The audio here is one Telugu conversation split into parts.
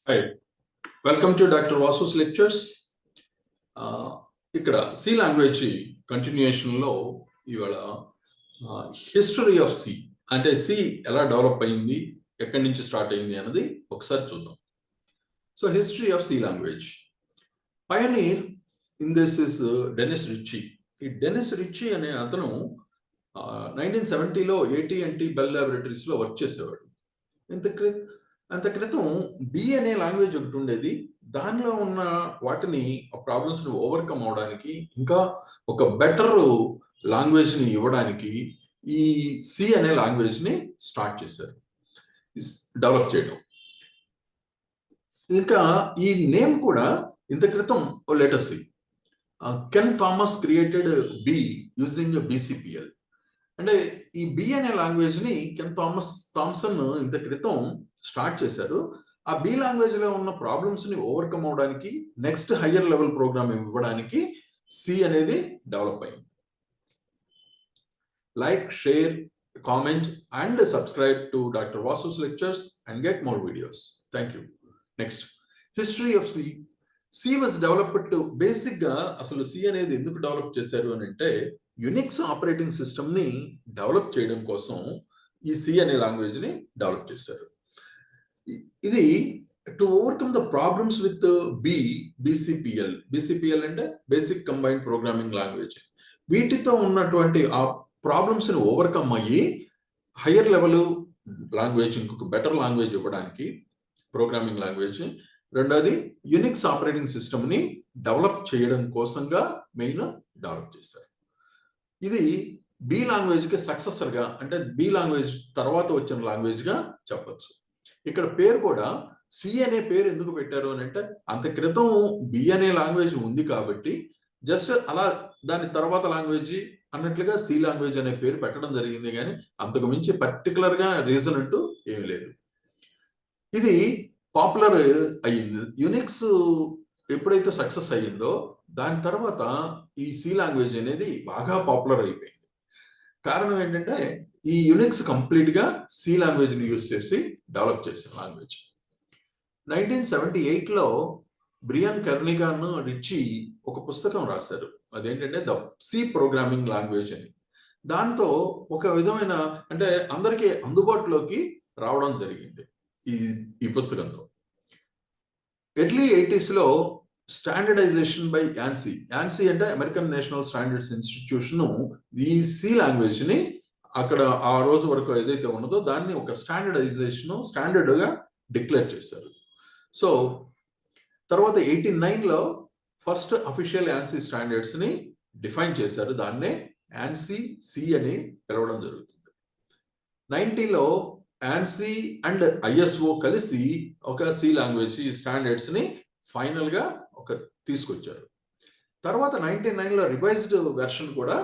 Hi, welcome to Dr. VASU'S lectures. ఇక్కడ సి లాంగ్వేజ్ కంటిన్యూయేషన్లో ఇవాళ హిస్టరీ ఆఫ్ సి అంటే సి ఎలా డెవలప్ అయింది, ఎక్కడి నుంచి స్టార్ట్ అయింది అన్నది ఒకసారి చూద్దాం. So history of C language pioneer in this is Dennis Ritchie. ఈ డెనిస్ రిచీ అనే అతను 1970లో AT&T బెల్ ల్యాబొరేటరీస్లో వర్క్ చేసేవాడు. అంత క్రితం బి అనే లాంగ్వేజ్ ఒకటి ఉండేది. దానిలో ఉన్న వాటిని ప్రాబ్లమ్స్ ని ఓవర్కమ్ అవడానికి, ఇంకా ఒక బెటర్ లాంగ్వేజ్ ని ఇవ్వడానికి ఈ సి అనే లాంగ్వేజ్ ని స్టార్ట్ చేశారు, డెవలప్ చేయడం. ఇంకా ఈ నేమ్ కూడా ఇంత క్రితం letter C. Ken Thompson created B using BCPL. అంటే ఈ బి అనే లాంగ్వేజ్ ని కెన్ థామ్సన్ ఇంత క్రితం స్టార్ట్ చేశారు. ఆ బి లాంగ్వేజ్ లో ఉన్న ప్రాబ్లమ్స్ ని ఓవర్కమ్ అవడానికి, నెక్స్ట్ హయ్యర్ లెవెల్ ప్రోగ్రామ్ ఇవ్వడానికి సి అనేది డెవలప్ అయింది. Like, share, comment and subscribe to doctor Vasu's lectures and get more videos. Thank you. Next, history of C. C was developed basic గా. అసలు సి అనేది ఎందుకు డెవలప్ చేశారు అని అంటే, యునిక్స్ ఆపరేటింగ్ సిస్టమ్ ని డెవలప్ చేయడం కోసం ఈ సి అనే లాంగ్వేజ్ ని డెవలప్ చేశారు. ఇది to overcome the problems with BCPL. BCPL అంటే బేసిక్ కంబైన్డ్ ప్రోగ్రామింగ్ లాంగ్వేజ్. వీటితో ఉన్నటువంటి ఆ ప్రాబ్లమ్స్ ని ఓవర్కమ్ అయ్యి హయ్యర్ లెవెల్ లాంగ్వేజ్, ఇంకొక బెటర్ లాంగ్వేజ్ ఇవ్వడానికి ప్రోగ్రామింగ్ లాంగ్వేజ్. రెండోది యునిక్స్ ఆపరేటింగ్ సిస్టమ్ ని డెవలప్ చేయడం కోసంగా మెయిన్ డెవలప్ చేశారు. ఇది బి లాంగ్వేజ్ కి సక్సెసర్ గా, అంటే బి లాంగ్వేజ్ తర్వాత వచ్చిన లాంగ్వేజ్ గా చెప్పచ్చు. ఇక్కడ పేరు కూడా సి అనే పేరు ఎందుకు పెట్టారు అని అంటే, అంత క్రితం బి అనే లాంగ్వేజ్ ఉంది కాబట్టి జస్ట్ అలా దాని తర్వాత లాంగ్వేజ్ అన్నట్లుగా సి లాంగ్వేజ్ అనే పేరు పెట్టడం జరిగింది. కానీ అంతకు మించి పర్టికులర్ గా రీజన్ అంటూ ఏమీ లేదు. ఇది పాపులర్ అయ్యింది. యునిక్స్ ఎప్పుడైతే సక్సెస్ అయ్యిందో దాని తర్వాత ఈ సి లాంగ్వేజ్ అనేది బాగా పాపులర్ అయిపోయింది. కారణం ఏంటంటే, ఈ యునిక్స్ కంప్లీట్ గా సి లాంగ్వేజ్ ని యూజ్ చేసి డెవలప్ చేసిన లాంగ్వేజ్. 1978లో బ్రియన్ కెర్నిగాన్, రిచీ ఒక పుస్తకం రాశారు. అదేంటంటే ద సి ప్రోగ్రామింగ్ లాంగ్వేజ్ అని. దాంతో ఒక విధమైన, అంటే అందరికీ అందుబాటులోకి రావడం జరిగింది ఈ పుస్తకంతో. ఎర్లీ 80s లో స్టాండర్డైజేషన్ బై యాన్సీ. యాన్సీ అంటే అమెరికన్ నేషనల్ స్టాండర్డ్స్ ఇన్స్టిట్యూషన్ ఈ సి లాంగ్వేజ్ ని అక్కడ ఆ రోజు వరకు ఏదైతే ఉన్నదో దాన్ని ఒక స్టాండర్డ్ గా డిక్లేర్ చేశారు. సో తర్వాత 89లో ఫస్ట్ అఫీషియల్ యాన్సీ స్టాండర్డ్స్ ని డిఫైన్ చేశారు. దాన్నే యాన్సీ సి అని పిలవడం జరుగుతుంది. 90లో యాన్సీ అండ్ ISO కలిసి ఒక సి లాంగ్వేజ్ స్టాండర్డ్స్ ని ఫైనల్ గా తీసుకొచ్చారు. తర్వాత 99లో రివైజ్డ్ వెర్షన్ కూడా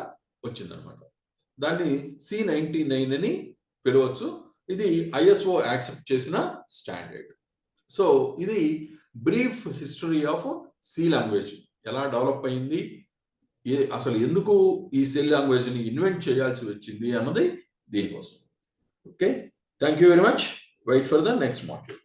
వచ్చిందనమాట. దాన్ని C99 అని పిలవచ్చు. ఇది ISO యాక్సెప్ట్ చేసిన స్టాండర్డ్. సో ఇది brief history of C language. ఎలా డెవలప్ అయింది, అసలు ఎందుకు ఈ సి లాంగ్వేజ్ ని ఇన్వెంట్ చేయాల్సి వచ్చింది అన్నది దీనికోసం. Okay, thank you very much. Wait for the next module.